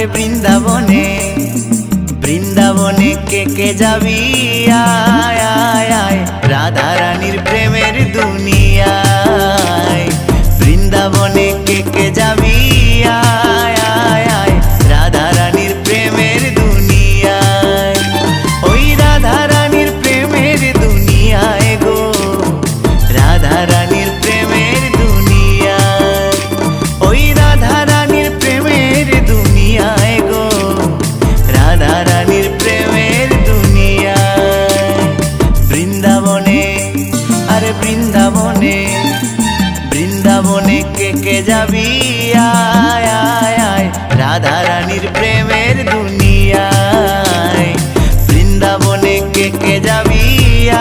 আরে বৃন্দাবনে বৃন্দাবনে কে যাবি আয় আয় আয় রাধা রানীর প্রেমের দুনিয়ায়। বৃন্দাবনে কে যাবি আয় আয় আয় রাধা রানীর প্রেমের দুনিয়ায়। ওই রাধা রানীর প্রেমের দুনিয়ায় গো, রাধা রানীর প্রেমের দুনিয়ায়। ওই রাধা রানীর প্রেমের দুনিয়ায় গো, রাধা রানীর প্রেমের দুনিয়ায়। বৃন্দাবনে আরে বৃন্দাবনে বৃন্দাবনে কে যাবি আয় আয় আয় রাধা রানীর প্রেমের দুনিয়ায়। বৃন্দাবনে কে যাবি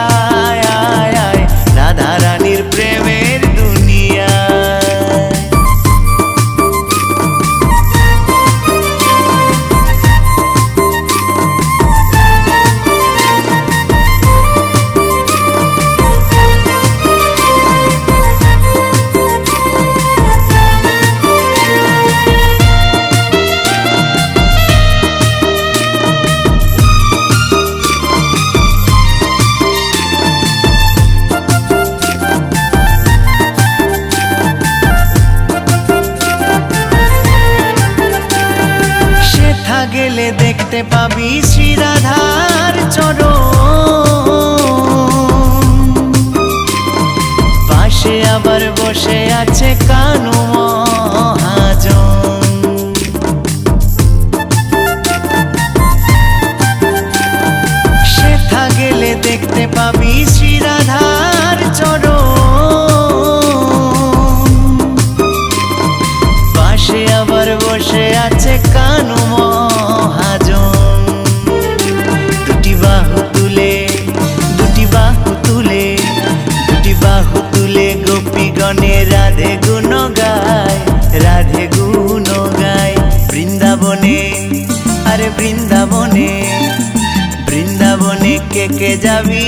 আয় আয় আয় রাধা রানীর প্রেমের দুনিয়ায়। গেলে দেখতে পাবি শ্রী রাধার চরণ, পাশে আবার বসে আছে কানু মহাজন। সেথা গেলে দেখতে পাবি শ্রী রাধার চরণ, পাশে আবার বসে আছে কানু মহাজন। দুটি বাহু তুলে দুটি বাহু তুলে দুটি বাহু তুলে গোপীগণে রাধে গুণ গায়, রাধে গুণ গায়। বৃন্দাবনে আরে বৃন্দাবনে বৃন্দাবনে কে যাবি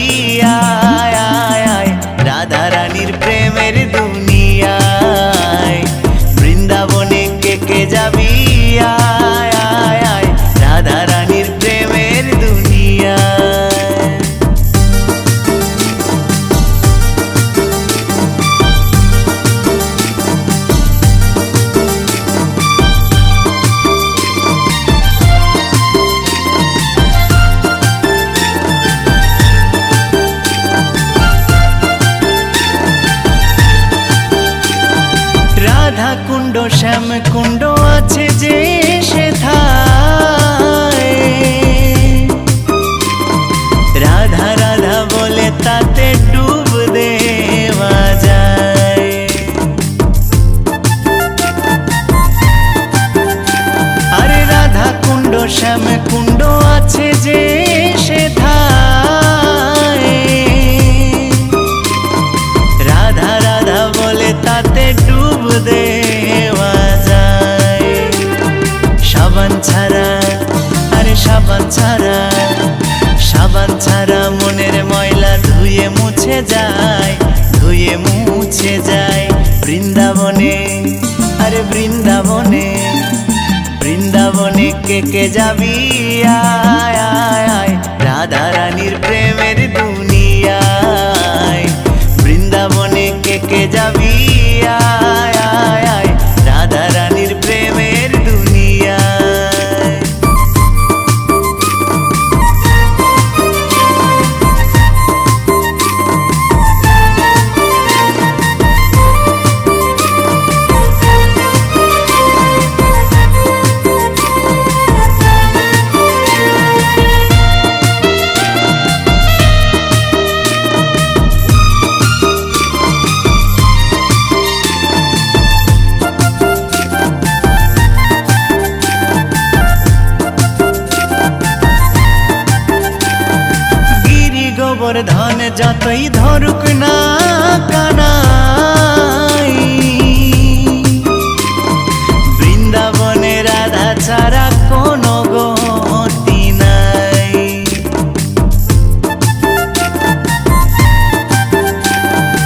আয় আয় আয় রাধা রানীর প্রেমের দুনিয়ায়। বৃন্দাবনে কে যাবি আয় আয় আয় রাধা রানীর প্রেমের দুনিয়ায়। রাধা কুণ্ড শ্যাম কুণ্ড আছে যে সেথায়, রাধা রাধা বলে তাতে ডুব দেওয়া যায়। আরে রাধা কুণ্ড শ্যাম কুণ্ড আছে যে সেথায়, রাধা রাধা বলে তাতে ডুব দেওয়া যায়। সাবান ছাড়া আরে সাবান ছাড়া সাবান ছাড়া মনের ময়লা ধুয়ে মুছে যায়, ধুয়ে মুছে যায়। বৃন্দাবনে আরে বৃন্দাবনে বৃন্দাবনে কে যাবি আয় আয় আয় রাধা রানীর প্রেমের দুনিয়ায়। বৃন্দাবনে কে যাবি আয় আয় আয় রাধা রানীর প্রেমের দুনিয়ায়। ধন যতই ধরুক না কানাই, বৃন্দাবনে রাধা ছাড়া কোনো গতি নাই।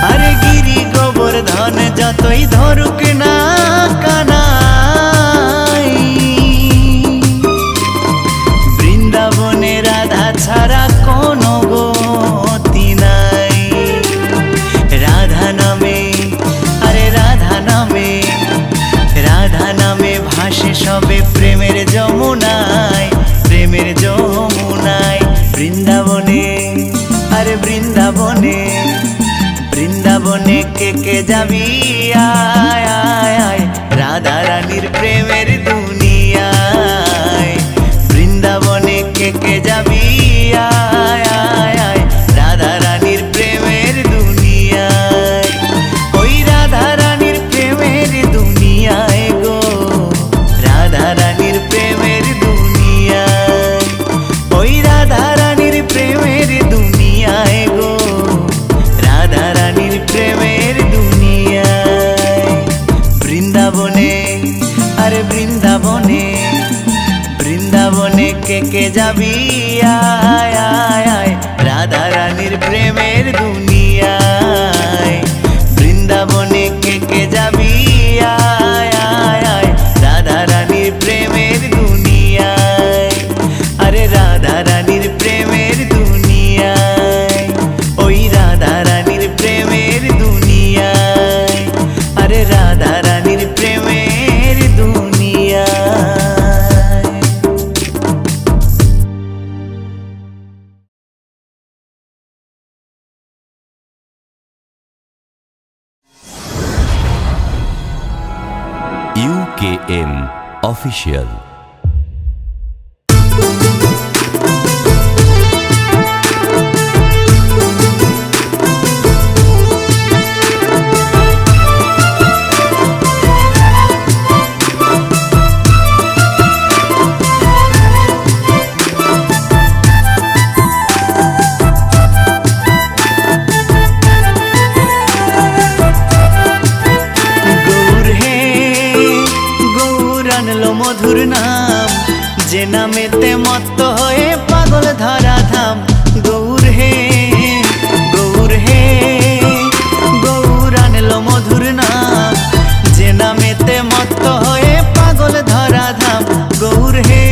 আরে গিরি গোবর্ধন যতই ধরুক না কানাই, বৃন্দাবনে কে যাবি আয় আয় আয় রাধা রানীর প্রেমের দুনিয়ায় বৃন্দাবনে কে যাবি আয় আয় আয় রাধা রানীর প্রেমের দুনিয়ায় ওই রাধা রানীর প্রেমের দুনিয়ায় গো রাধা রানীর প্রেমের দুনিয়ায় ওই রাধা রানীর প্রেমের দুনিয়ায় গো রাধা রানীর প্রেমের দুনিয়ায় বৃন্দাবনে আরে বৃন্দাবনে বৃন্দাবনে কে যাবি আয় আয় আয় রাধা রানীর প্রেমের দুনিয়ায় বৃন্দাবনে কে যাবি আয় আয় আয় রাধা রানীর প্রেমের দুনিয়ায় আরে রাধা রানীর প্রেমের দুনিয়ায় ওই রাধা রানীর প্রেমের দুনিয়ায় আরে রাধা রানীর প্রেমের দুনিয়ায় UKM Official মধুর নাম যে নামেতে মত্ত হয়ে পাগল ধরা ধাম গৌর হে গৌর আনলো মধুর নাম যে নামেতে মত্ত হয়ে পাগল ধরা ধাম গৌর হে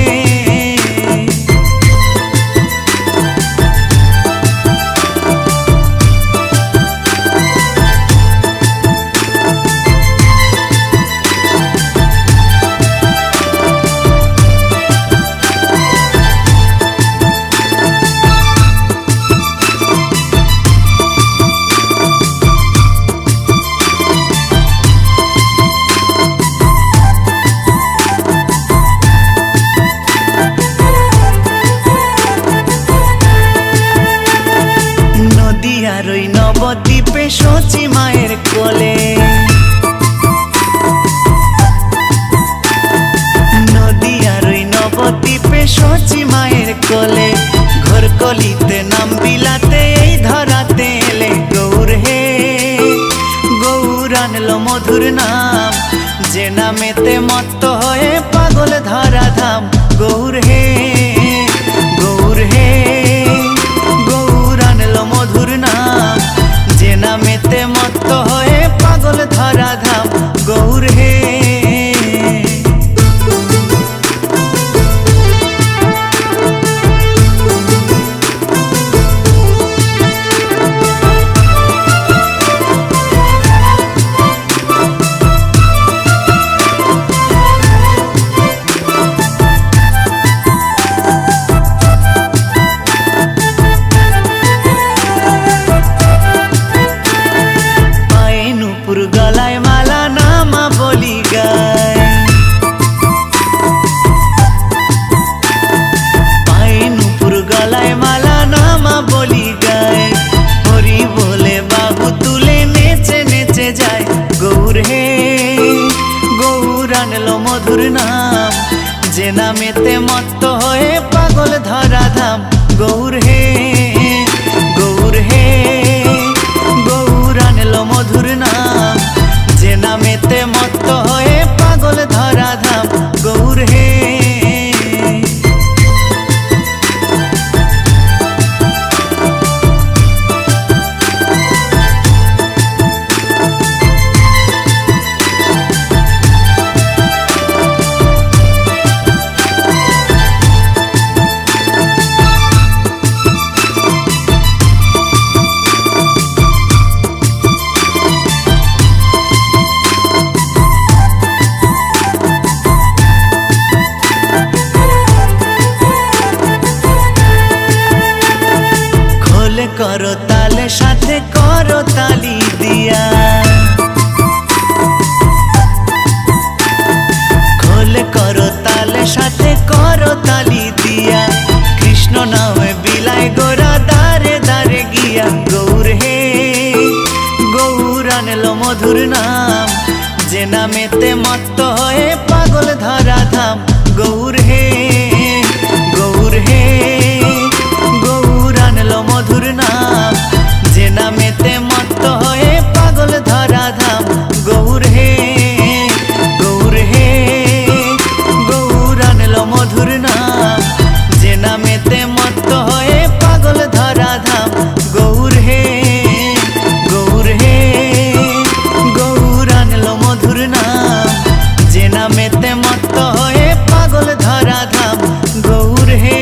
নদিয়ার ওই নবদ্বীপে শচী মায়ের কোলে নদিয়ার ওই নবদ্বীপে শচী মায়ের কোলে ঘোর কলিতে নাম বিলাতে এই ধরাতে এলে গৌর হে গৌর আনলো মধুর নাম যে নামেতে মত্ত হয়ে পাগল ধরা ধাম গৌর হে গৌর আনলো মধুর নাম যে নামেতে মত্ত হয়ে পাগল ধরা ধাম গৌর হে গলায় মালা নামা বলি গায় পায়ে নুপুর গলায় মালা নামা বলি গায় হরি বলে বাবু তুলে নেচে নেচে যায় গৌর হে গৌর আনলো মধুর নাম যে নামেতে মত্ত হয়ে পাগল ধরা ধাম গৌর হে গৌর আনলো মধুর নাম যে নামেতে মত্ত হয়ে পাগল ধরা ধাম গৌর হে করো তালে সাথে করো তালি দিয়া মধুর নাম, যে নামেতে মত্ত হয়ে পাগল ধরা ধাম। গৌর হে গৌর হে গৌর আনলো মধুর নাম, যে নামেতে মত্ত হয়ে পাগল ধরা ধাম। গৌর হে গৌর হে গৌর আনলো মধুর নাম, যে নামেতে মত্ত হয়ে পাগল ধরা ধাম। গৌর হে গৌর হে গৌর আনলো মধুর নাম, যে নামেতে মত্ত হয়ে পাগল ধরা ধাম। গৌর হে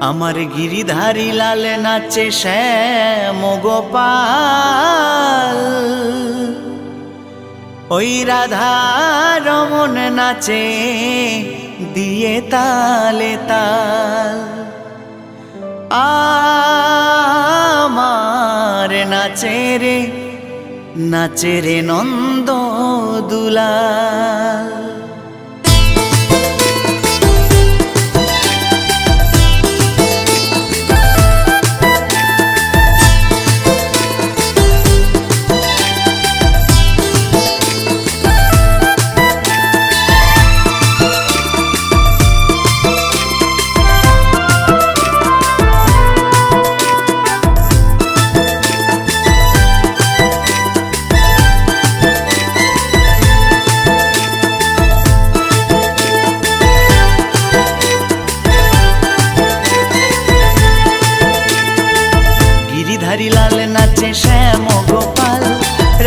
আমার গিরিধারী লাল নাচে শ্যাম গোপাল, ওই রাধা রমন নাচে দিয়ে তালে তাল। আমার নাচে রে নন্দ দুলাল। গিরিধারী লাল নাচে শ্যাম গোপাল,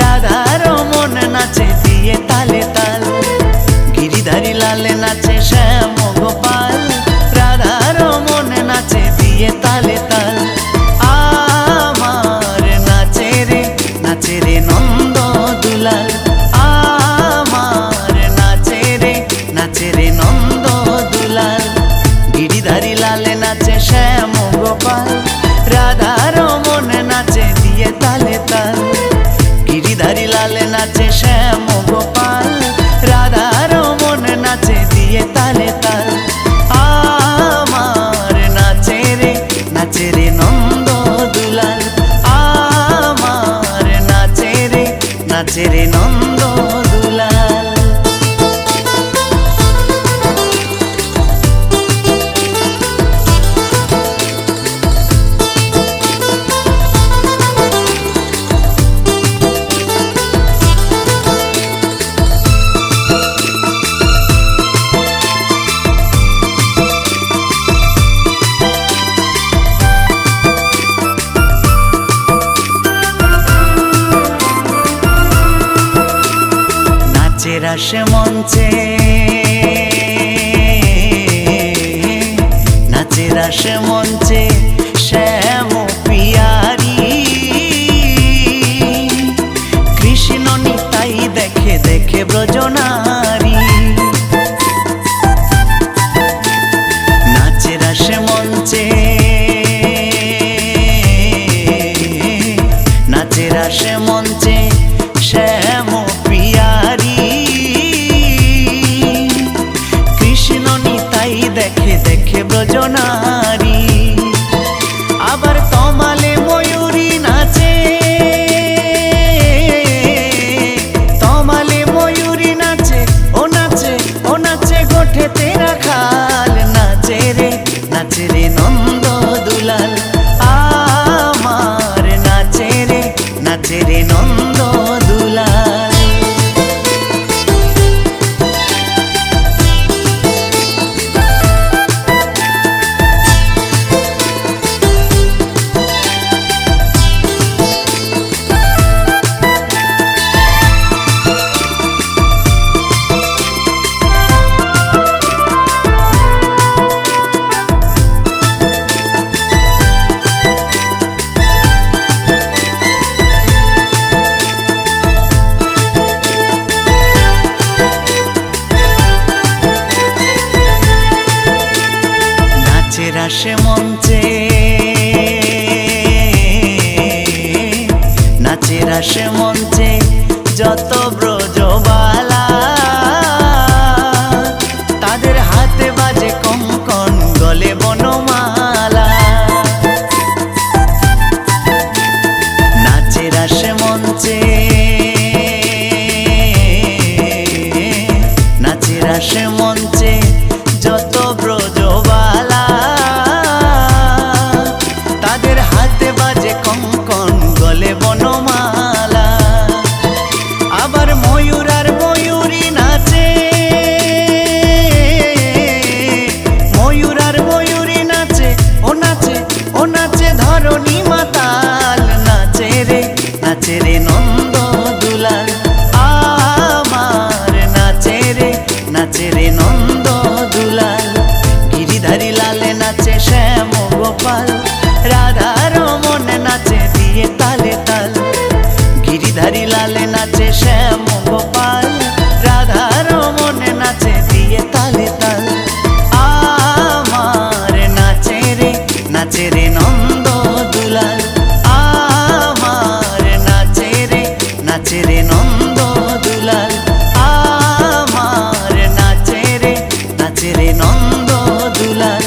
রাধা রমন নাচে দিয়ে তালে তাল। গিরিধারী লাল নাচে শ্যাম গোপাল, রাধা রমন নাচে দিয়ে তালে তাল। আমার নাচে রে নন্দ দুলাল, আমার নাচে রে নন্দ দুলাল। গিরিধারী লাল নাচে শ্যাম গোপাল, রাধা রমন নাচে দিয়ে তালে তাল। গিরিধারী লাল নাচে শ্যাম গোপাল, রাধা রমন নাচে দিয়ে তালে তাল। আমার নাচে রে নন্দ দুলাল, আমার নাচে রে নন্দ দুলাল। রাসে মঞ্চে নাচে রাসে মঞ্চে শ্যাম পিয়ারি, কৃষ্ণ নিতাই দেখে দেখে ব্রজনারী। নাচে রাসে মঞ্চে নাচে রাসে মঞ্চে শ্যাম পিয়ারি, কৃষ্ণ নিতাই দেখে দেখে ব্রজনারী। আবার তমালে ময়ূরী নাচে, তমালে ময়ূরী নাচে, ও নাচে গোঠে তেরা খাল। নাচে রে নন্দ দুলাল, আমার নাচে রে নন্দ দুলাল। রাসে মঞ্চে নাচে রাসে মঞ্চে যত ব্রজবালা, তাদের হাতে বাজে কঙ্কণ আসে মঞ্চে যত ব্রজবালা, তাদের হাতে বাজে কঙ্কন গলে বনমালা। আবার ময়ূর আর ময়ূরী নাচে, ময়ূর আর ময়ূরী নাচে, ও নাচে, ও নাচে ধরণী মাতাল। নাচে রে নন্দ দুলাল আমার, নাচে রে নন্দ দুলাল। গিরিধারী লালে নাচে শ্যাম গোপাল, রাধা রমন নাচে দিয়ে তালে তাল। গিরিধারী লালে নাচে শ্যাম গোপাল, রাধা রমন নাচে দিয়ে তালে তাল। আমার নাচে রে নন্দ দুলাল, আমার নাচে রে নন্দ দুলাল, আমার নাচে রে নন্দ দুলাল,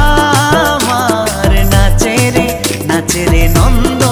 আমার নাচে রে নন্দ।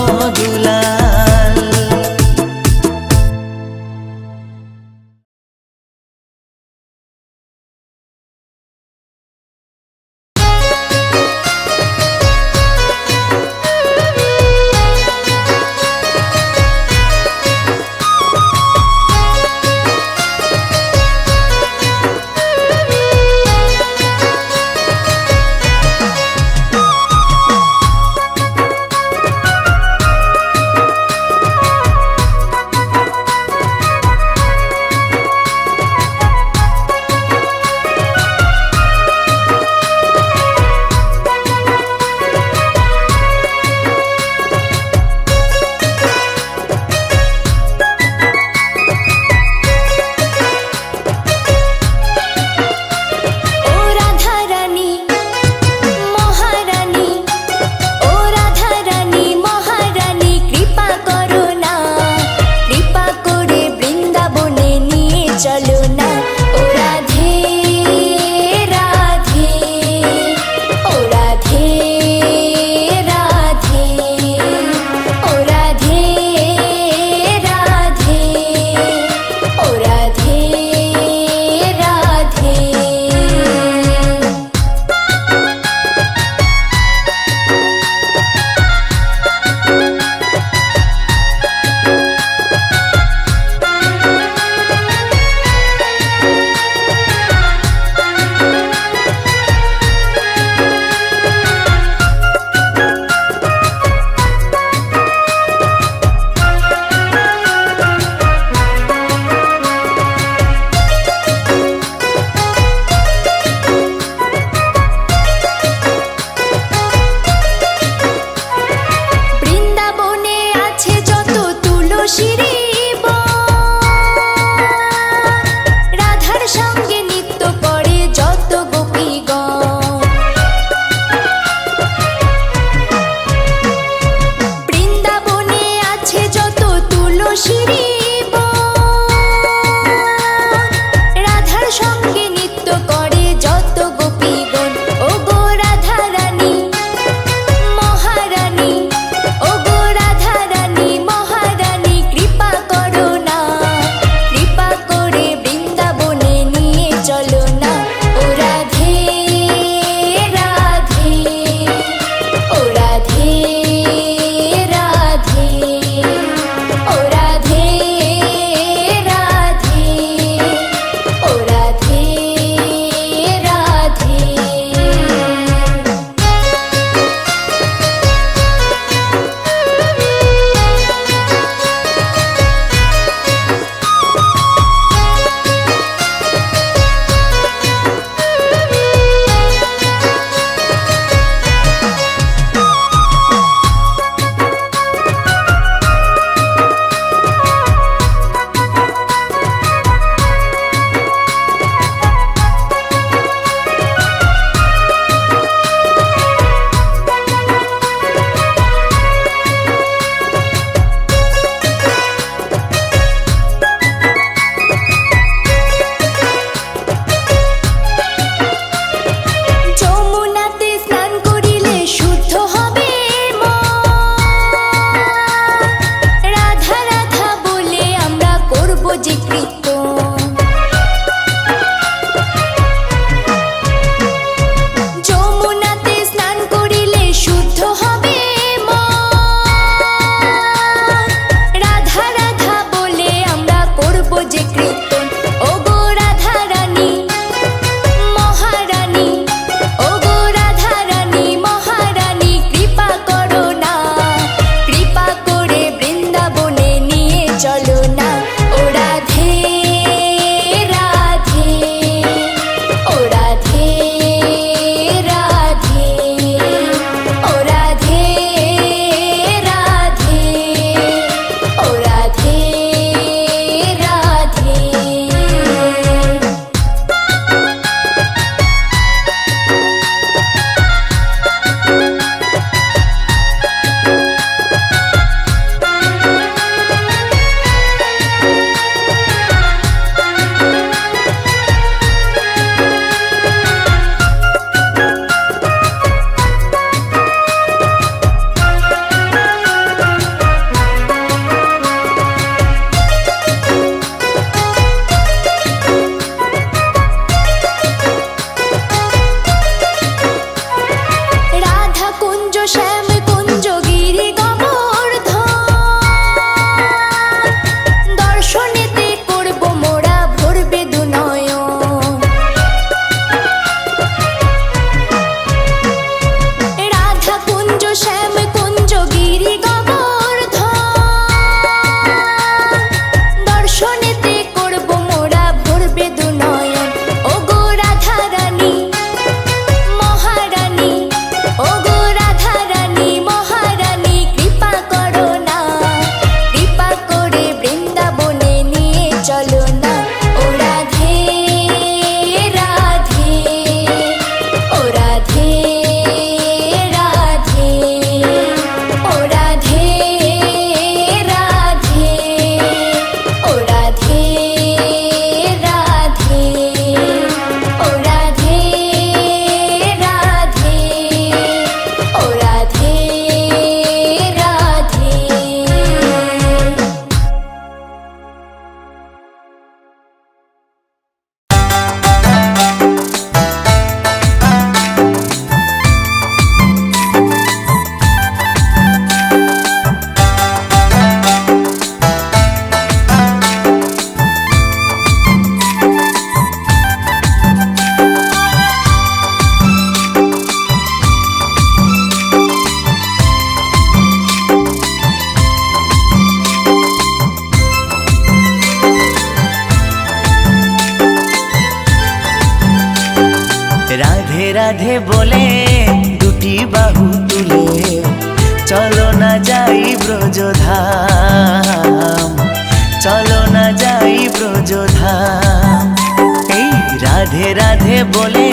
রাধে বলে দুটি বাহু তুলে চলো না যাই ব্রজধাম, চলো না যাই ব্রজধাম। এই রাধে রাধে বলে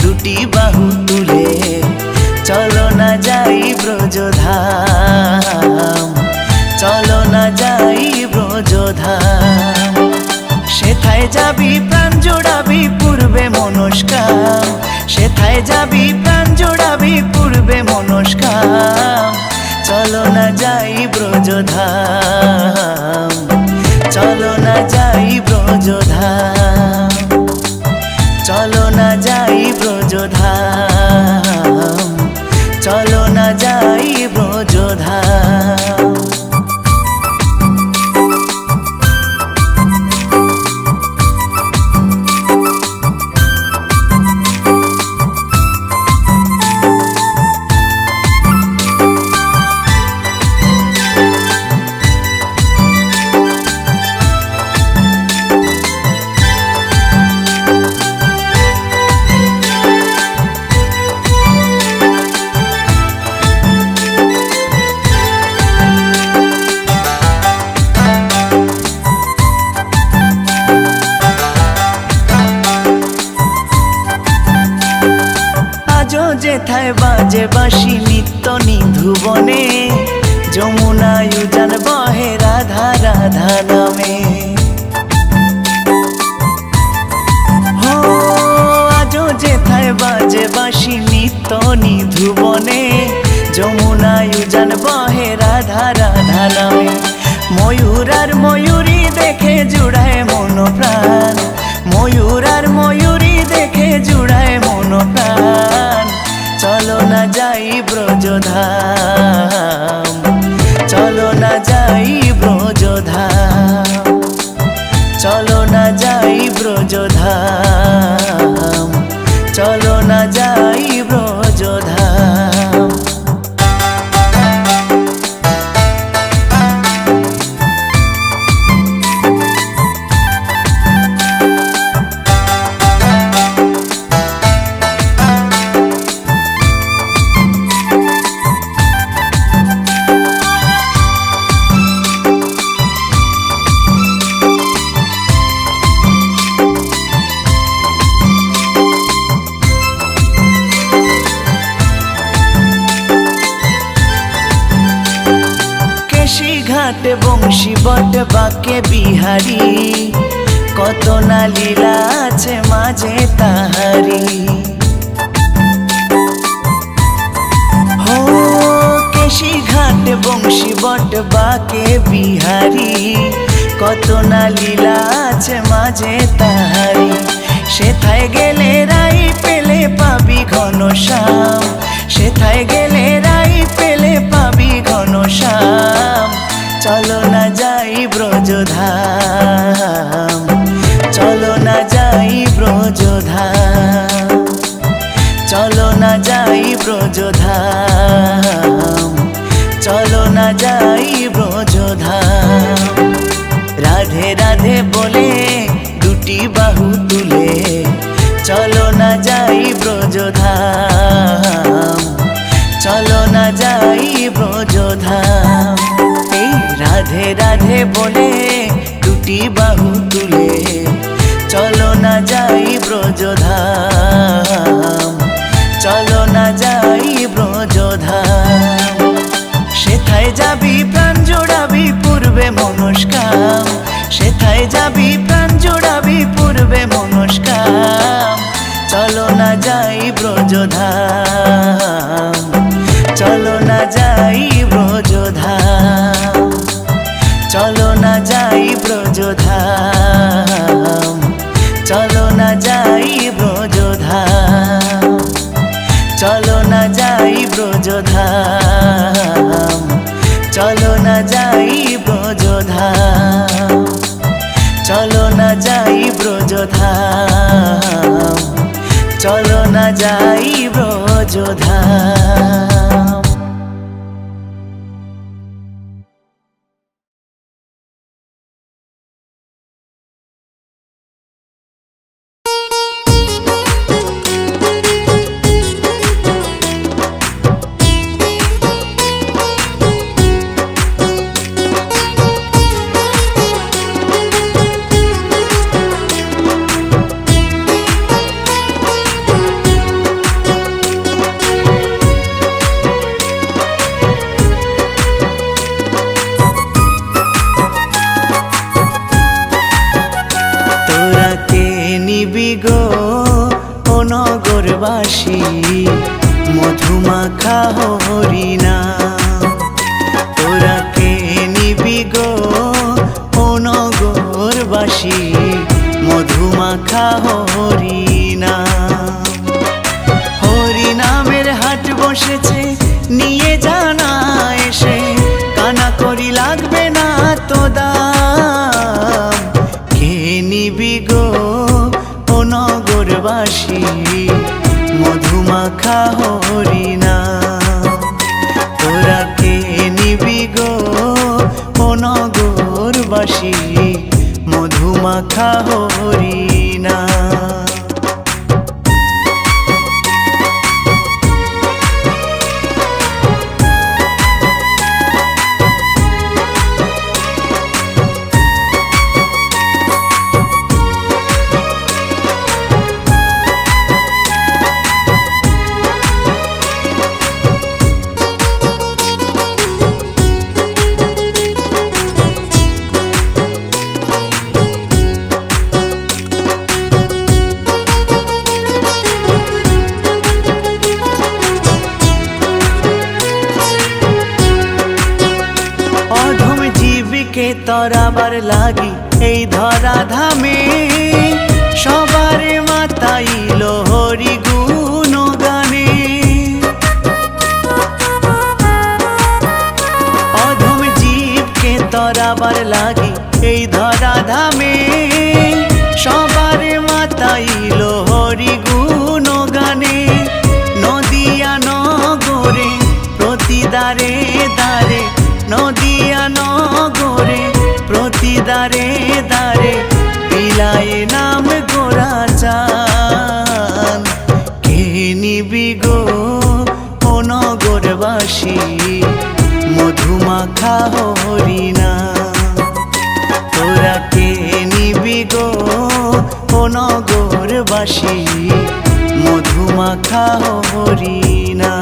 দুটি বাহু তুলে চলো না যাই ব্রজধাম, চলো না যাই ব্রজধাম। সেথায় যাবি প্রাণ জোড়াবি পূর্বে মনস্কাম, সেথায় যাবি প্রাণ জোড়াবি পূর্বে মনস্কাম। চলো না যাই ব্রজধাম, চলো না যাই ব্রজধাম, চলো না যাই ব্রজধাম, চলো না যাই ব্রজধাম। যেথায় বাজে বাঁশি নিত্য নিধুবনে, যমুনায় উজান বহে রাধা রাধা নামে। হো আজও যেথায় বাজে বাঁশি নিত্য নিধুবনে, যমুনায় উজান বহে রাধা রাধা নামে। ময়ূর আর ময়ূরী দেখে জুড়ায় মন প্রাণ, ময়ূর আর ময়ূরী দেখে জুড়ায় মন প্রাণ। চলো না যাই ব্রজধাম, চলো না যাই ব্রজধাম, চলো না যাই ব্রজধাম, চলো না যাই ব্রজধাম। ঘাট বংশী বট বাকে বিহারি, কত না লীলা আছে মাঝে তাহারি। হো কেশি ঘাট বংশী বট বাকে বিহারি, কত না লীলা আছে মাঝে তাহারি। সেথায় গেলে রাই পেলে পাবি ঘনশ্যাম, সেথায় গেলে রাই পেলে পাবি ঘনশ্যাম। চলো না যাই ব্রজধাম, চলো না যাই ব্রজধাম, চলো না যাই ব্রজধাম, চলো না যাই ব্রজধাম। রাধে রাধে বলে দুটি বাহু তুলে চলো না যাই ব্রজধাম, চলো না যাই ব্রজধাম। এই রাধে রাধে বলে দুটি বাহু তুলে চলো না যাই ব্রজধাম, চলো না যাই ব্রজধাম। সেথায় যাবি প্রাণ জোড়াবি পূর্বে মনস্কাম, সেথায় যাবি প্রাণ জোড়াবি পূর্বে মনস্কাম। চলো না যাই ব্রজধাম, চলো না যাই ব্রজধাম, চলো না যাই ব্রজধাম, চলো না যাই ব্রজধাম, চলো না যাই ব্রজধাম, চলো না যাই ব্রজধাম, চলো না যাই ব্রজধাম, চলো না যাই ব্রজধাম। মধুমাখানগরবাসী মধুমাখা হরিনাম। তোরা কে নিবি গো ও নগরবাসী মধুমাখা হরিনাম। হরিনামের হাট বসেছে নিয়ে জানা এসে, কানা করি লাগবে না তো দাম। কে নিবি গো ও নগরবাসী মধুমাখা হরিনাম। তোরা কে নিবি গো ও নগরবাসী মধুমাখা হরিনাম। কে তরাবার লাগি এই ধরা ধামে, সবার মাতাইল হরি গুণ গানে। অধম জীবকে তরাবার লাগি এই ধরা ধামে, সবার মাতাইল হরি গুণ গানে। নদিয়া নগরে প্রতি দ্বারে দ্বারে, নদিয়া নগরে প্রতি দ্বারে দ্বারে, বিলায় নাম গোরা চান। কে নিবি গো ও নগরবাসী মধুমাখা হরিনাম। তোরা কে নিবি গো ও নগরবাসী মধুমাখা হরিনাম।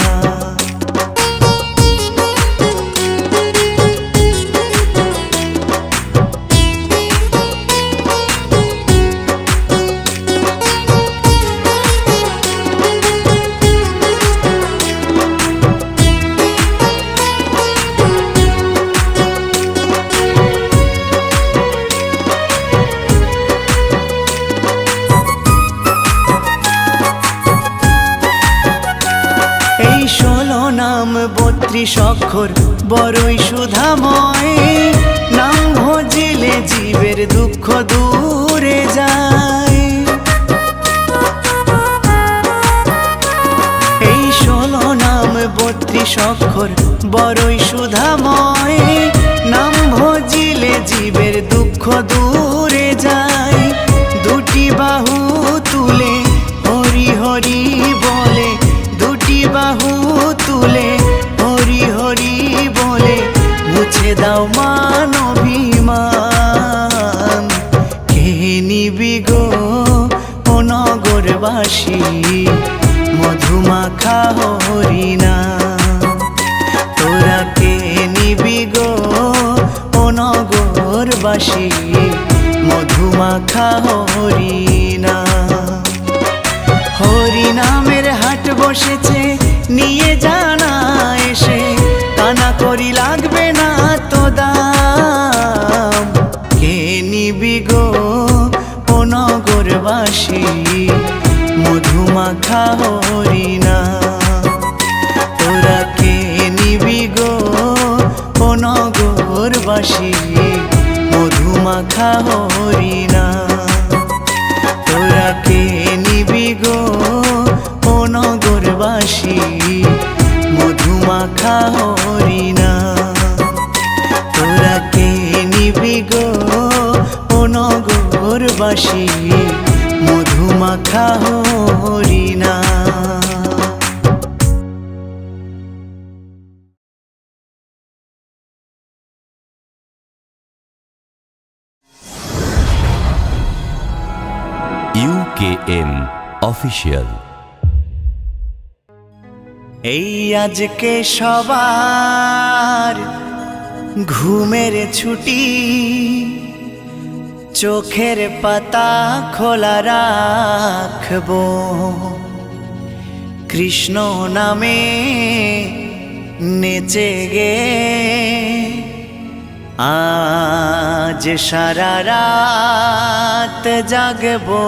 এই 16 নাম 32 অক্ষর বড়ই সুধাময়, নাম ভজিলে জীবের দুঃখ দূরে যায়। এই 16 নাম 32 অক্ষর বড়ই সুধাময়, নাম ভজিলে জীবের দুঃখ দূরে যায়। দুটি বাহু তুলে হরি হরি বলে, দুটি বাহু তুলে হরি হরি বলে, মুছে দাও মান অভিমান। কে নিবি গো ও নগরবাসী মধুমাখা হরিনাম। তোরা কে নিবি গো ও নগরবাসী মধুমাখা হরিনাম। হরিনামের হাট বসেছে নিয়ে জানা এসে, কানা করি লাগবে না তো দাম। কে নিবি গো ও নগরবাসী মধুমাখা হরিনাম। তোরা কে নিবি গো ও নগরবাসী মধুমাখা হরিনাম। তোরা কে নিবি গো ও নগরবাসী মধুমাখা হরিনাম। তোরা কে নিবি গো ও নগরবাসী মধুমাখা হরিনাম। UKM official. এই আজকে সবার ঘুমের ছুটি, চোখের পাতা খোলা রাখবো। কৃষ্ণ নামে নেচে গে আজ সারা রাত জাগবো।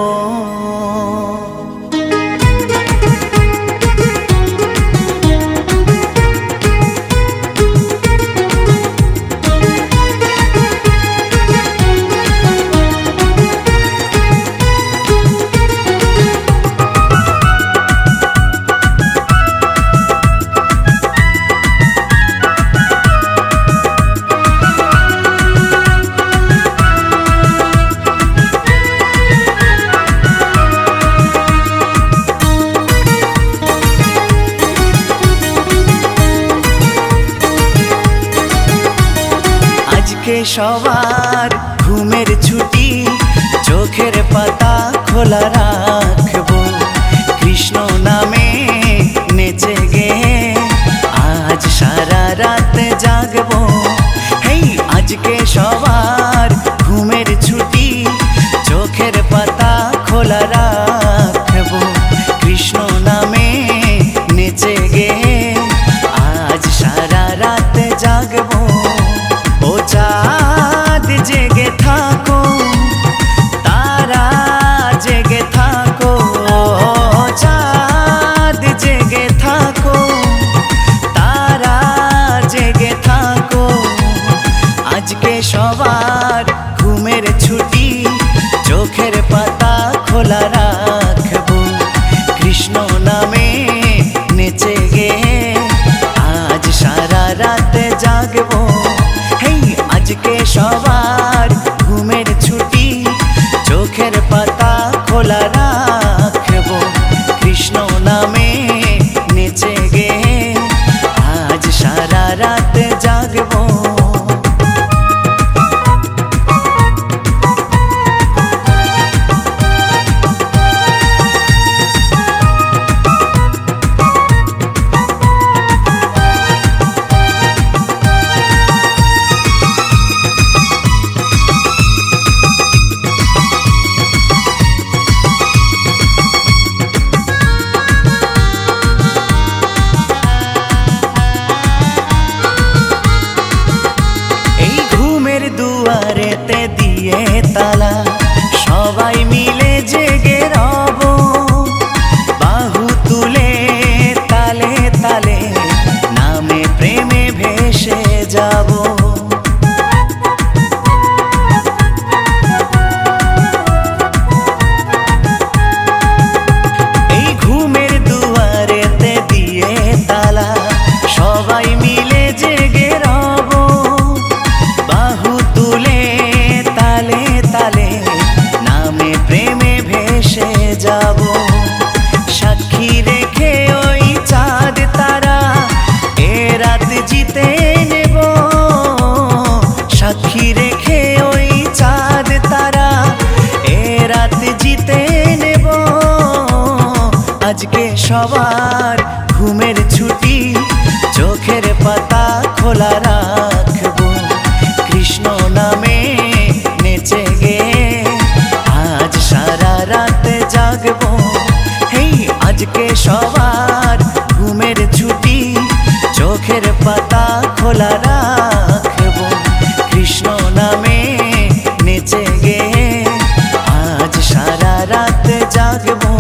আজকে সবার ঘুমের ছুটি, চোখের পাতা খোলা রাখবো। কৃষ্ণ নামে নেচে গে আজ সারা রাত জাগবো। হেই আজকে সবার ঘুমের ছুটি, চোখের পাতা খোলা রাখবো। কৃষ্ণ নামে নেচে গে আজ সারা রাত জাগবো। ও চাঁদ জেগে থাকো, তারা জেগে থাকো, চাঁদ জেগে থাকো, তারা জেগে থাকো। আজকে সবার ঘুমের ছুটি, চোখের পাতা খোলা রাখবো। কৃষ্ণ নামে নেচে গে আজ সারা রাত জাগবো। আজকে সবার ঘুমের ছুটি, চোখের পাতা খোলা রাখবো। কৃষ্ণ নামে নেচে গে আজ সারা রাত জাগবো। দুয়ারেতে দিয়ে তালা, সবাই মিলে জেগে রব। বাহু তুলে তালে তালে নামে প্রেমে ভেসে যাব। এই ঘুমের দুয়ারেতে দিয়ে তালা, সবাই মিলে জেগে রব। বাহু তুলে তালে তালে নামে প্রেমে ভেসে যাব। সাক্ষী রেখে ওই চাঁদ তারা এ রাত জিতে নেব। সাক্ষী রেখে ওই চাঁদ তারা এ রাত জিতে নেব। আজকে সবার ঘুমের ছুটি, চোখের পাতা খোলা রাখবো। কৃষ্ণ নামে নেচে গে আজ সারা রাত জাগবো। হেই আজকে সবার ঘুমের ছুটি, চোখের পাতা খোলা রাখবো। কৃষ্ণ নামে নেচে গে আজ সারা রাত জাগবো।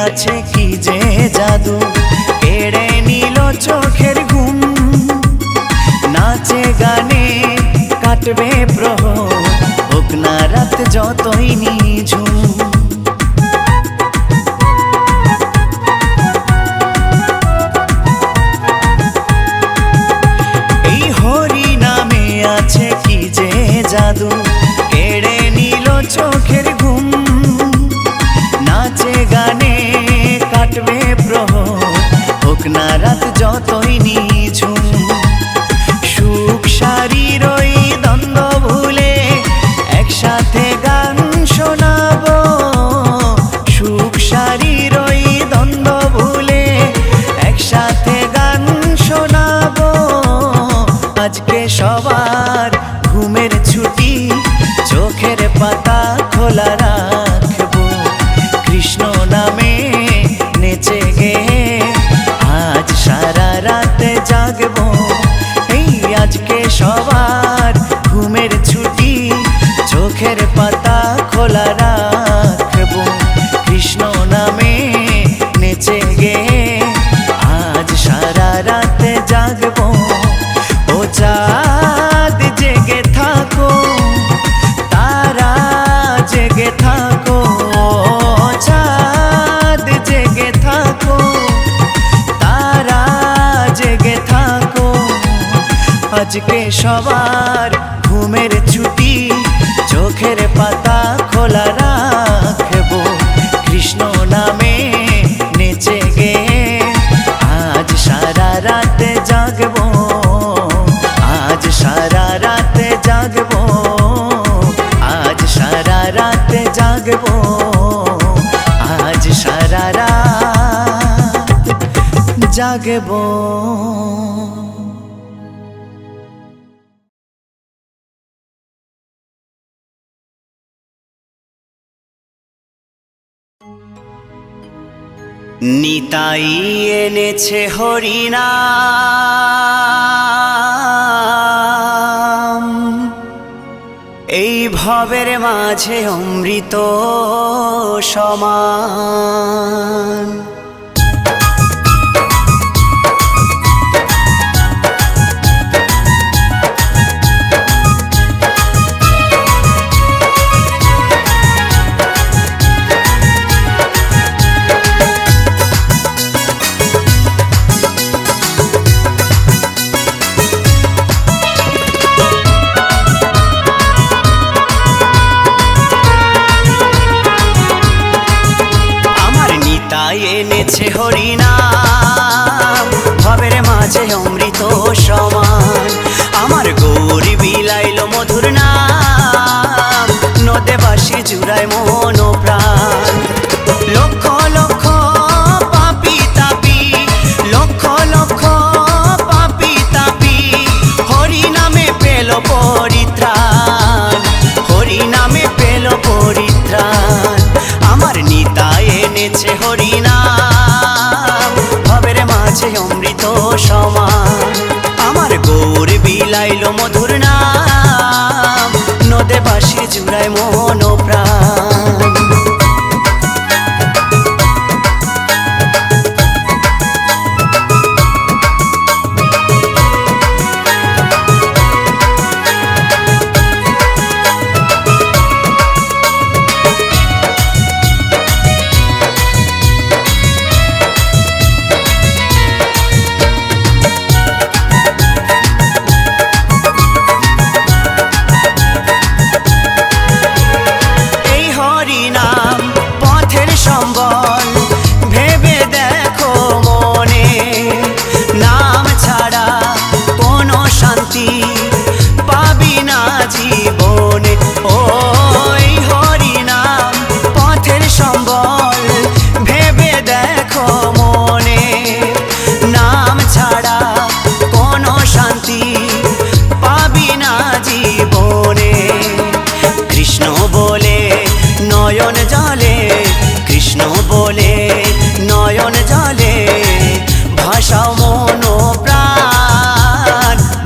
আছে কি যে জাদু, কেড়ে নিল চোখের ঘুম। নাচে গানে কাটবে প্রহর, হোক না রাত যতই নিঝুম। না রাত যতই নিঝুম, সুখ শারীর ওই দ্বন্দ্ব ভুলে একসাথে গান শোনাবো। সুখ শারীর ওই দ্বন্দ্ব ভুলে একসাথে গান শোনাবো। আজকে সবার ঘুমের ছুটি, চোখের পাতা খোলা রাখবো। কৃষ্ণ নামে নেচে গে আজ সারা রাত জাগবো। এই আজকে সবার ঘুমের ছুটি, চোখের পাতা খোলা রাখবো। কৃষ্ণ নামে নেচে গে আজ সারা রাত জাগবো। ও চাঁদ জেগে থাকো, তারা জেগে থাকো। চাঁদ জেগে থাকো, তারা জেগে থাকো। আজকে সবার ঘুমের ছুটি, চোখের পাতা খোলা রাখবো। কৃষ্ণ নামে নেচে গে আজ সারা রাত জাগবো। আজ সারা রাত জাগবো, আজ সারা রাত জাগবো, আজ সারা রাত জাগবো। নিতাই এনেছে হরিনাম, এই ভবের মাঝে অমৃত সমান। এনেছে হরিনাম, ভবের মাঝে অমৃত সমান। আমার গৌরী বিলাইল মধুর নাম, নদে বাসি জুড়ায় মন প্রাণ। লক্ষ লক্ষ পাপি তাপি, লক্ষ লক্ষ পাপি তাপি, হরি নামে পেল পরিত্রাণ, হরি নামে পেল পরিত্রাণ। আমার নিতাই এনেছে হরিনাম, ভবের মাঝে অমৃত সমান। আমার গৌর বিলাইল মধুর নাম, নদে বাসি জুড়ায় মন প্রাণ।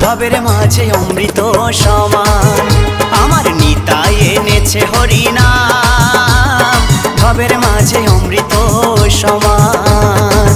ভবের মাঝে অমৃত সমান। আমার নিতাই এনেছে হরিনাম, ভবের মাঝে অমৃত সমান।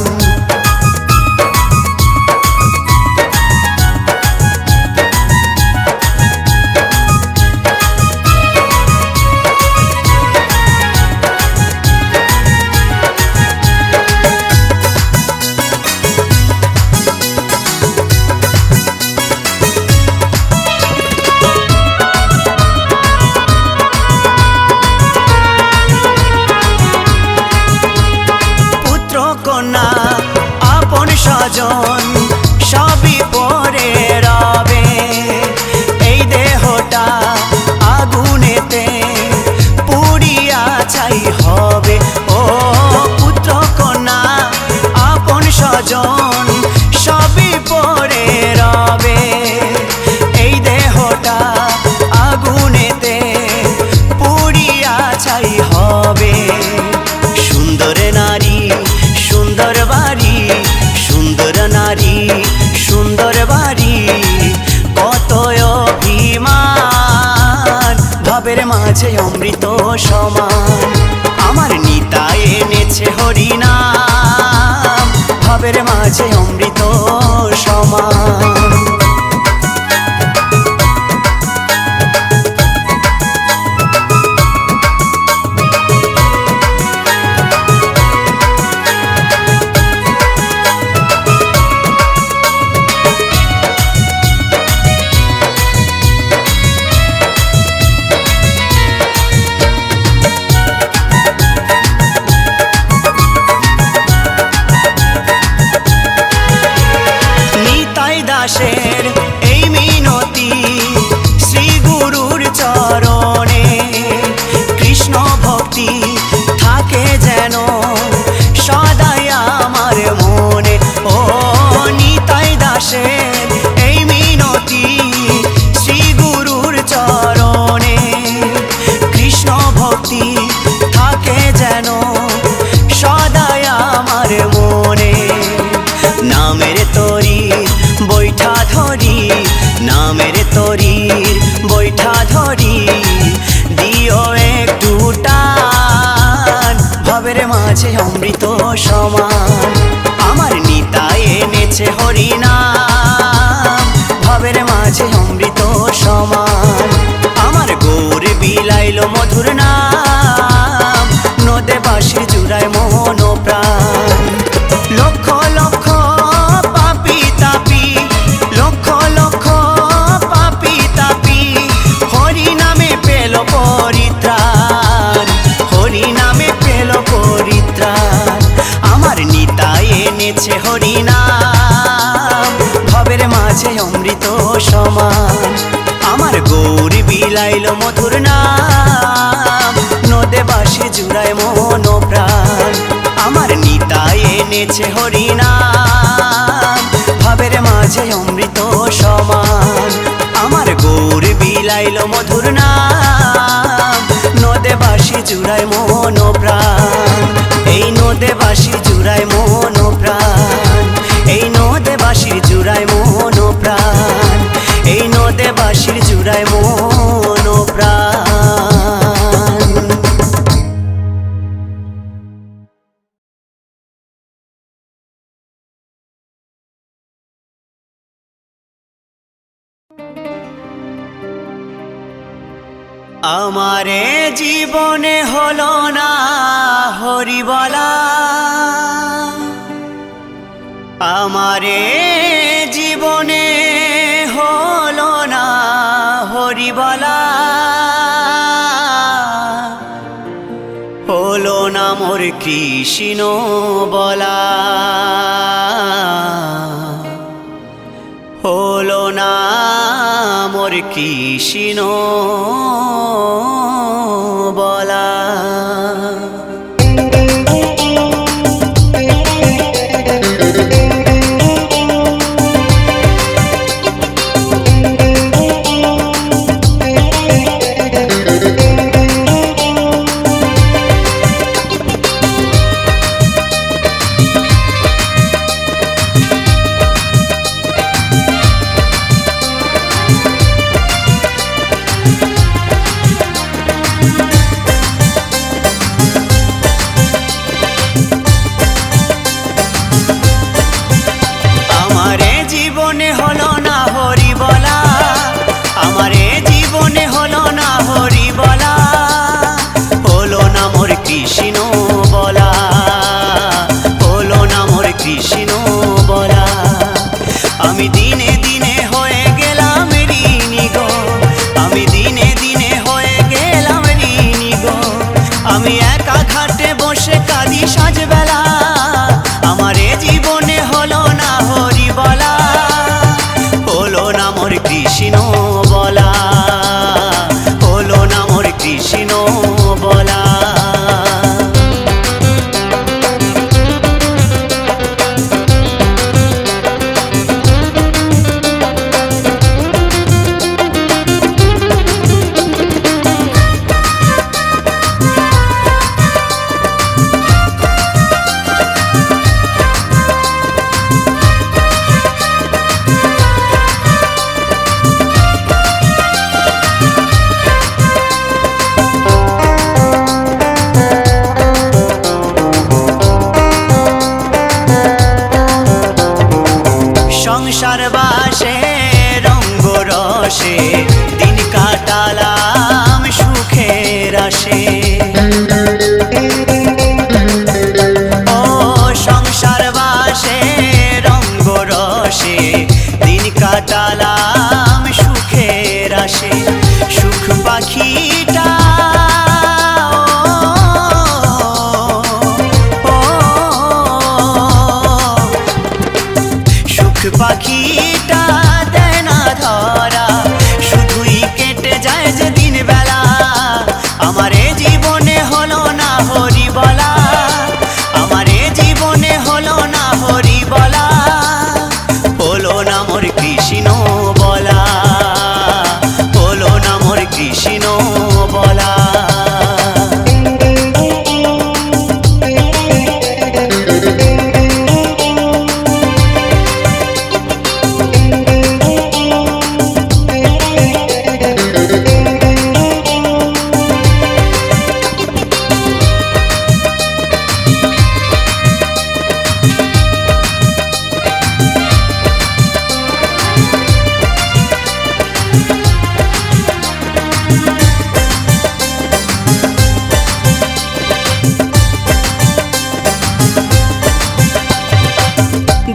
ভবের মাঝে অমৃত সমান আমার নিতাই এনেছে হরিনাম ভবের মাঝে অমৃত সমান দাসের এই মিনতি শ্রী গুরুর চরণে কৃষ্ণ ভক্তি থাকে যেন সদাই আমার মনে ও নিতাই দাসের এই মিনতি শ্রী গুরুর চরণে কৃষ্ণ ভক্তি থাকে যেন সদাই আমার মনে নামের তরি বৈঠা ধরি নামের তরির বৈঠা ধরি দিও একটু টান ভবের মাঝে অমৃত সমান আমার নিতাই এনেছে হরিনাম ভবের মাঝে অমৃত সমান আমার গৌর বিলাইল মধুর নাম নদে বাঁশির জুড়ায় মোহন প্রাণ লক্ষ লক্ষ পাপি তাপি লক্ষ লক্ষ পাপি তাপি হরি নামে পেল পরিত্রাণ হরি নামে পেল পরিত্রাণ আমার নিতাই এনেছে হরিনাম ভবের মাঝে অমৃত সমান আমার গৌর বিলাইল মধুর নাম নদে বাঁশি জুড়ায় মন প্রাণ আমার নিতাই এনেছে হরিনাম ভবের মাঝে অমৃত সমান আমার গৌর বিলাইল মধুর নাম নদে বাঁশি জুড়ায় মন প্রাণ এই নদে বাঁশি জুড়ায় মন প্রাণ এই নদে বাঁশির জুড়ায় মন প্রাণ এই নদে বাঁশির জুড়ায় মন প্রাণ আমারে জীবনে হলো না হরিবলা আমারে জীবনে হলো না হরিবলা হলো না মোর কৃষ্ণ বলা হলো না মোর কৃষ্ণ বলা রসে দিন কাটালাম সুখের আসে। ও সংসার বাসে রঙ্গ রসে দিন কাটালাম সুখের আসে। সুখ পাখিটা পাখিটা দেয় না ধরা, শুধুই কেটে যায় যে দিন বেলা। আমার এ জীবনে হলো না হরি বলা, আমার এ জীবনে হলো না হরি বলা, হলো না মোর কৃষ্ণ বলা, হলো না মোর কৃষ্ণ বলা।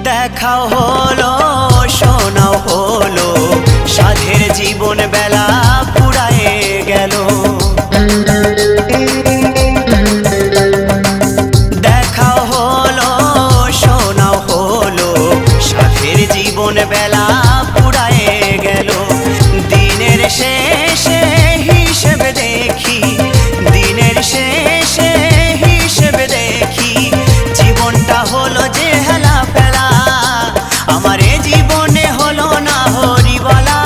দেখাও হলো শোনাও হলো, সাধের জীবন বেলা ফুরায়ে গেল। দেখাও হলো শোনাও হলো, সাধের জীবন বেলা ফুরায়ে গেল। দিনের শেষে হিসেব দেখি, দিনের শেষে হিসেব দেখি, জীবনটা হলো যে হেলা ফেলা। আমার এ জীবনে হলো না হরি বলা,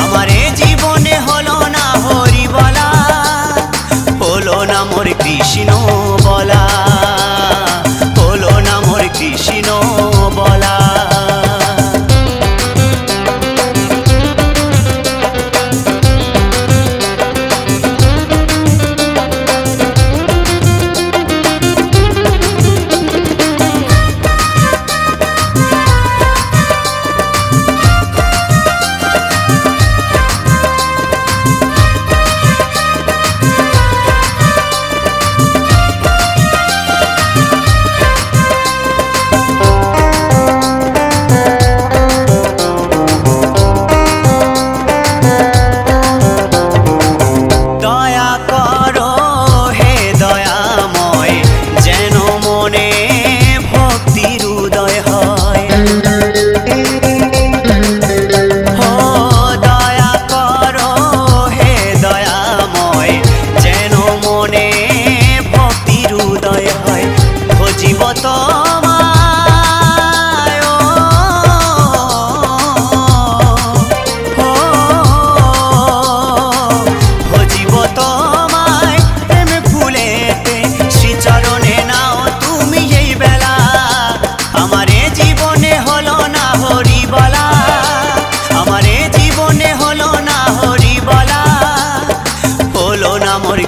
আমার এ জীবনে হলো না হরি বলা, হলো না মোর কৃষ্ণ বলা, হলো না মোর কৃষ্ণ বলা।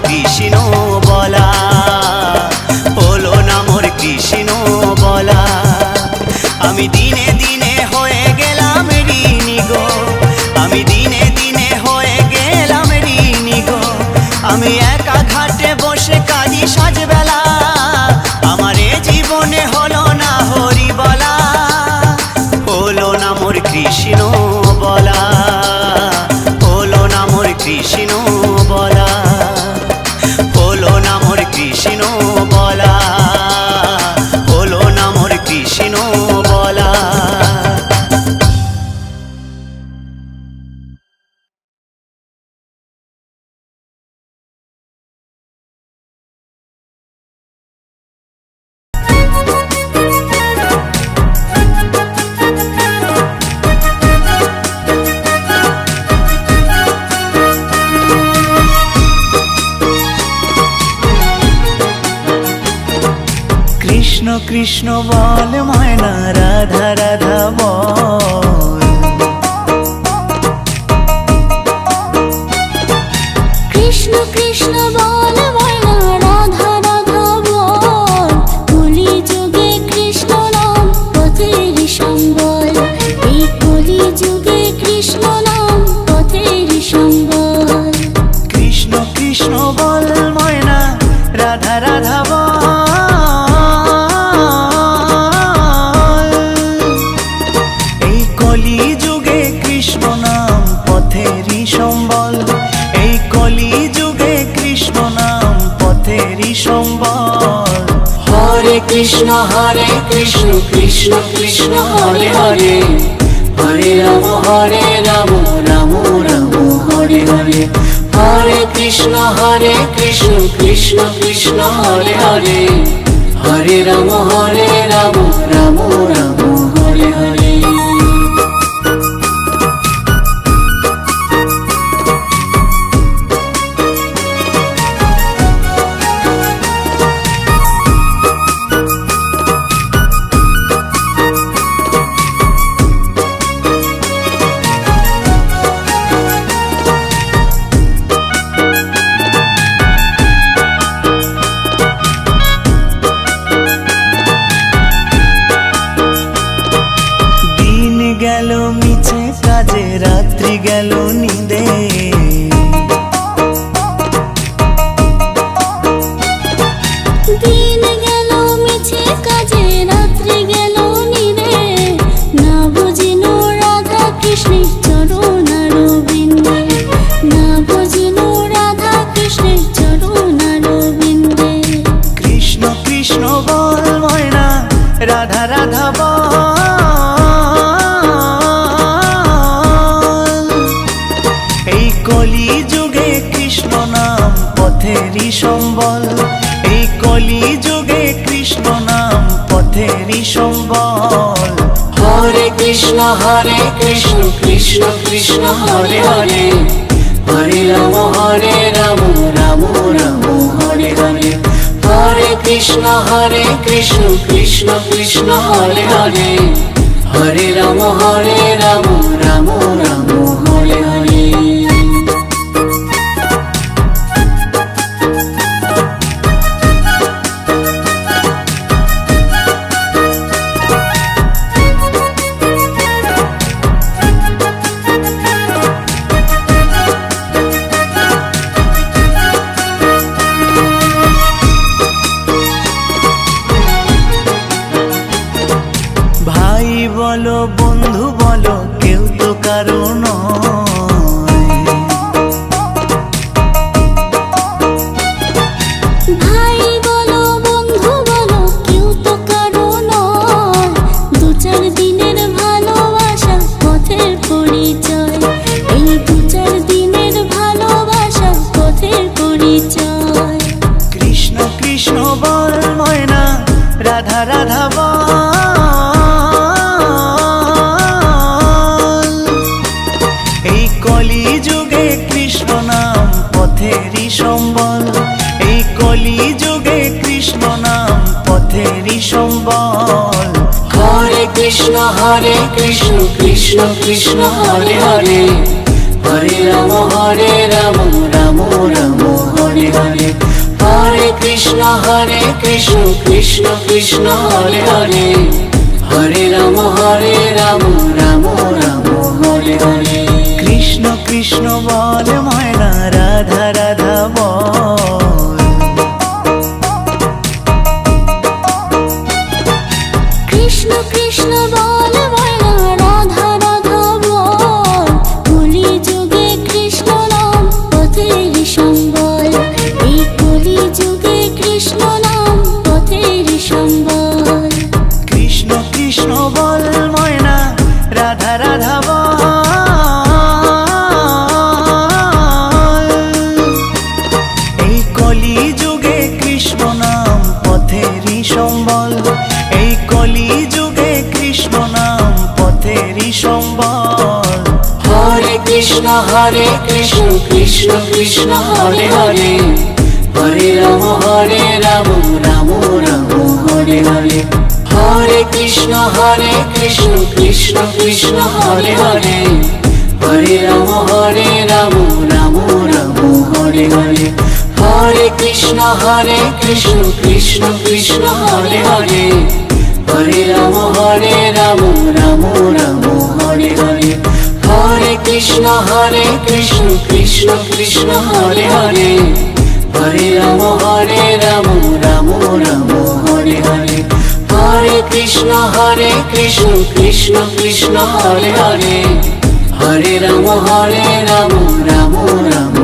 কৃষ্ণ বলা, হলো না মোর কৃষ্ণ বলা। আমি দিনে দিনে হয়ে গেলাম ঋণী গো, আমি দিনে দিনে হয়ে গেলাম ঋণী গো। আমি একা ঘাটে বসে কাঁদি সাজবেলা, আমার এ জীবনে হলো না হরি বলা, হলো না মোর কৃষ্ণ বলা, হলো না মোর কৃষ্ণ বলা, হলো না মোর কৃষ্ণ বলা, হলো না মোর কৃষ্ণ বলা। কৃষ্ণ কৃষ্ণ বল ময়না, রাধা রাধা বল। কৃষ্ণ কৃষ্ণ বল ময়না, রাধা রাধা বল। কলি যুগে কৃষ্ণ নাম পথের সম্বল, এই কলি যুগে কৃষ্ণ নাম কৃষ্ণ কৃষ্ণ কৃষ্ণ হরে হরে, হরে রাম রাম রাম হরে হরে। হরে কৃষ্ণ কৃষ্ণ কৃষ্ণ হরে হরে, হরে রাম রাম রাম হরে হরে। গেল মিছে কাজে, রাত্রি গেল নিদে, দিন গেল মিছে কাজে, রাত্রি গেল নিরে, না বুঝিনু রাধা কৃষ্ণের চরণারবিন্দে, না বুঝিনু রাধা কৃষ্ণের চরণারবিন্দে। কৃষ্ণ কৃষ্ণ বল ময়না, রাধা রাধা বল, এই কলি যুগে কৃষ্ণ নাম পথেরই সম্বল, এই কলি যুগে কৃষ্ণ নাম পথেরই সম্বল। হরে কৃষ্ণ কৃষ্ণ কৃষ্ণ হরে হরে, হরে রাম রাম রাম হরে হরে। হরে কৃষ্ণ কৃষ্ণ কৃষ্ণ হরে হরে, হরে রাম রাম রাম হরে হরে। ভাই বলো বন্ধু বলো, কেউ তো কারো নয়, ভাই বলো বন্ধু বলো, কেউ তো কারো নয়, দু চার দিনের ভালোবাসা পথের পরিচয়, এই দু চার দিনের ভালোবাসা পথের পরিচয়। কৃষ্ণ কৃষ্ণ বল ময়না, রাধা রাধা বল, এই কলি যুগে কৃষ্ণ নাম পথেরই সম্বল, এই কলি যুগে কৃষ্ণ নাম পথেরই সম্বল। হরে কৃষ্ণ কৃষ্ণ কৃষ্ণ হরে হরে, হরে রাম রাম রাম হরে হরে। হরে কৃষ্ণ কৃষ্ণ কৃষ্ণ হরে হরে, হরে রাম রাম রাম হরে হরে। কৃষ্ণ কৃষ্ণ বল ময়না, রাধা রাধা বল, কৃষ্ণ কৃষ্ণ বল ময়না, রাধা রাধা বল, কলি যুগে কৃষ্ণ নাম পথেরই সম্বল, এই কলি যুগে কৃষ্ণ নাম পথেরই সম্বল। কৃষ্ণ কৃষ্ণ বল ময়না, রাধা রাধা বল, এই কলি যুগে কৃষ্ণ নাম পথেরই সম্বল, এই কলি যুগে কৃষ্ণ নাম পথেরই সম্বল। হরে কৃষ্ণ কৃষ্ণ কৃষ্ণ হরে হরে, হরে রাম রাম রাম হরে হরে। হরে কৃষ্ণ কৃষ্ণ কৃষ্ণ হরে হরে, হরে রাম রাম রাম হরে হরে। হরে কৃষ্ণ কৃষ্ণ কৃষ্ণ হরে হরে, হরে রাম রাম রাম হরে হরে। হরে কৃষ্ণ কৃষ্ণ কৃষ্ণ হরে হরে, হরে রাম রাম রাম হরে হরে। হরে কৃষ্ণ কৃষ্ণ কৃষ্ণ হরে হরে, হরে রাম রাম রাম